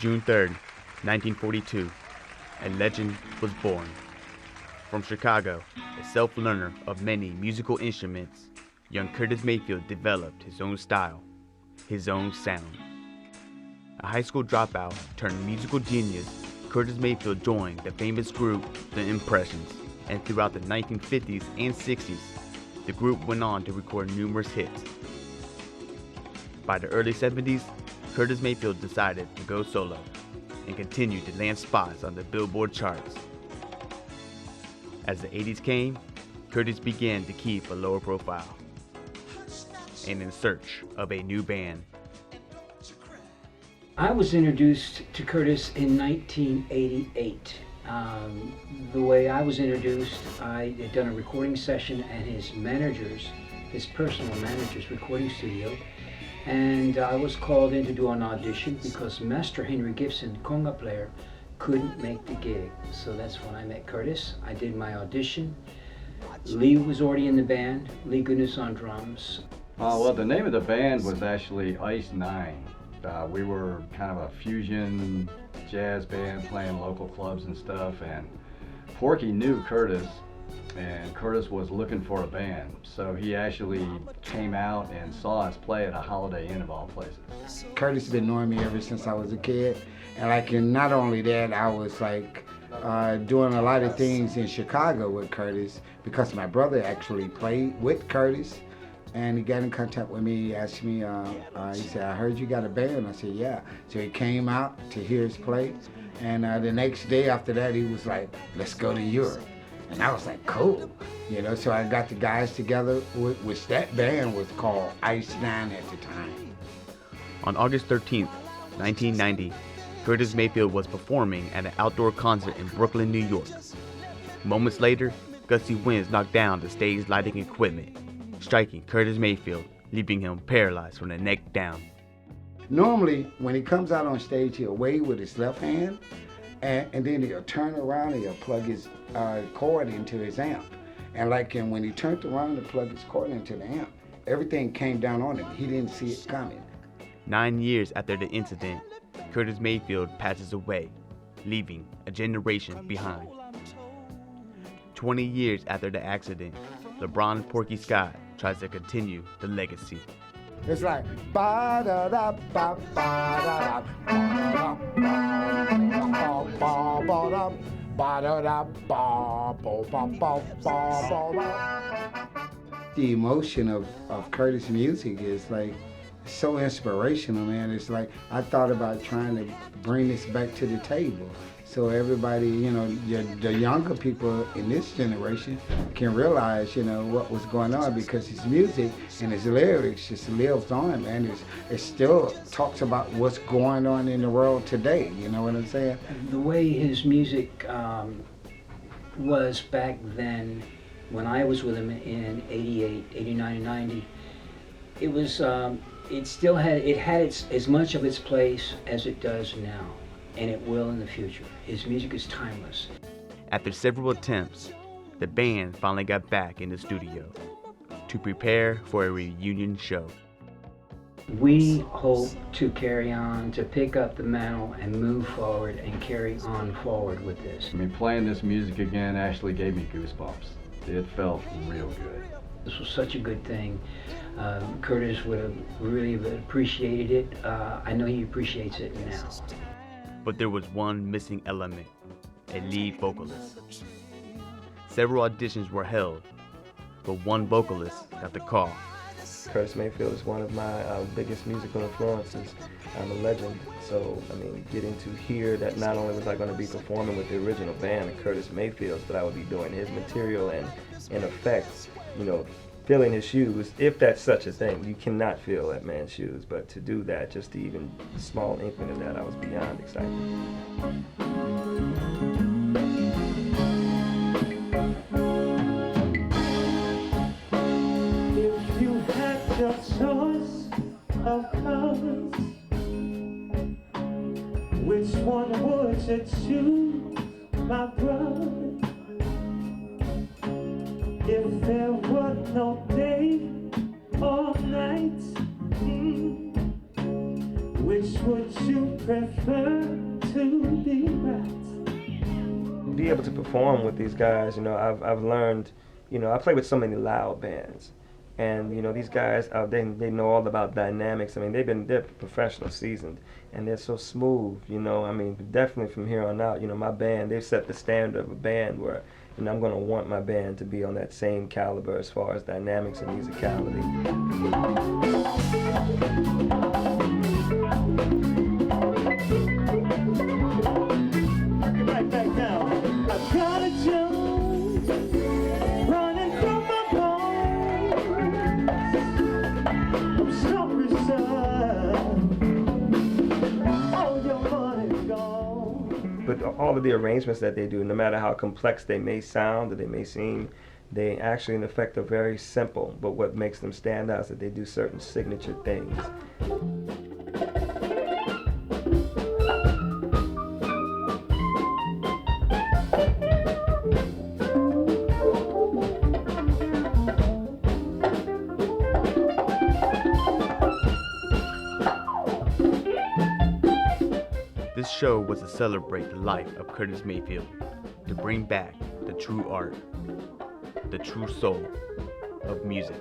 June 3rd, 1942, a legend was born. From Chicago, a self-learner of many musical instruments, young Curtis Mayfield developed his own style, his own sound. A high school dropout turned musical genius, Curtis Mayfield joined the famous group The Impressions, and throughout the 1950s and 60s, the group went on to record numerous hits. By the early 70s, Curtis Mayfield decided to go solo and continued to land spots on the Billboard charts. As the 80s came, Curtis began to keep a lower profile and in search of a new band. I was introduced to Curtis in 1988. The way I was introduced, I had done a recording session at his personal manager's recording studio, and I was called in to do an audition because Master Henry Gibson, conga player, couldn't make the gig. So that's when I met Curtis. I did my audition. Lee was already in the band, Lee Goodness on drums. Well, the name of the band was actually Ice 9. We were kind of a fusion jazz band playing local clubs and stuff, and Porky knew Curtis, and Curtis was looking for a band. So he actually came out and saw us play at a Holiday Inn of all places. Curtis has been knowing me ever since I was a kid, and not only that, I was doing a lot of things in Chicago with Curtis because my brother actually played with Curtis, and he got in contact with me. He asked me, he said, "I heard you got a band." I said, "Yeah." So he came out to hear us play, and the next day after that, he was like, "Let's go to Europe." And I was like, cool, so I got the guys together, which that band was called Ice 9 at the time. On August 13th, 1990, Curtis Mayfield was performing at an outdoor concert in Brooklyn, New York. Moments later, gusty winds knocked down the stage lighting equipment, striking Curtis Mayfield, leaving him paralyzed from the neck down. Normally, when he comes out on stage, he'll wave with his left hand, and then he'll turn around and he'll plug his cord into his amp. And when he turned around to plug his cord into the amp, everything came down on him. He didn't see it coming. 9 years after the incident, Curtis Mayfield passes away, leaving a generation behind. 20 years after the accident, LeBron Porky Scott tries to continue the legacy. It's like ba da da ba ba da da ba ba ba da ba da da ba ba ba ba ba. The emotion of Curtis music is so inspirational, man. It's I thought about trying to bring this back to the table so everybody, the younger people in this generation can realize, what was going on, because his music and his lyrics just lives on, man. It still talks about what's going on in the world today, you know what I'm saying? The way his music was back then, when I was with him in 88, 89, and 90, it was, it had as much of its place as it does now. And it will in the future. His music is timeless. After several attempts, the band finally got back in the studio to prepare for a reunion show. We hope to carry on, to pick up the mantle and move forward and carry on forward with this. Playing this music again actually gave me goosebumps. It felt real good. This was such a good thing. Curtis would have really appreciated it. I know he appreciates it now. But there was one missing element, a lead vocalist. Several auditions were held, but one vocalist got the call. Curtis Mayfield is one of my biggest musical influences. I'm a legend, so getting to hear that not only was I going to be performing with the original band, the Curtis Mayfields, but I would be doing his material and, in effect, filling his shoes, if that's such a thing. You cannot fill that man's shoes, but to do that, just to even small inkling of that, I was beyond excited. If you had your choice of colors, which one would you choose, my brother? If there were no day or night, which Which would you prefer to be right? Be able to perform with these guys, you know, I've learned, you know, I play with so many loud bands, and you know these guys, they know all about dynamics. I mean, they're professional, seasoned, and they're so smooth. You know, I mean, definitely from here on out, you know, my band, they've set the standard of a band where, you know, I'm going to want my band to be on that same caliber as far as dynamics and musicality. Get right back down. I've got a joke running through my bones. I'm sorry, son. All your money gone. But all of the arrangements that they do, no matter how complex they may sound or they may seem, they actually in effect are very simple, but what makes them stand out is that they do certain signature things. This show was to celebrate the life of Curtis Mayfield, to bring back the true art, the true soul of music.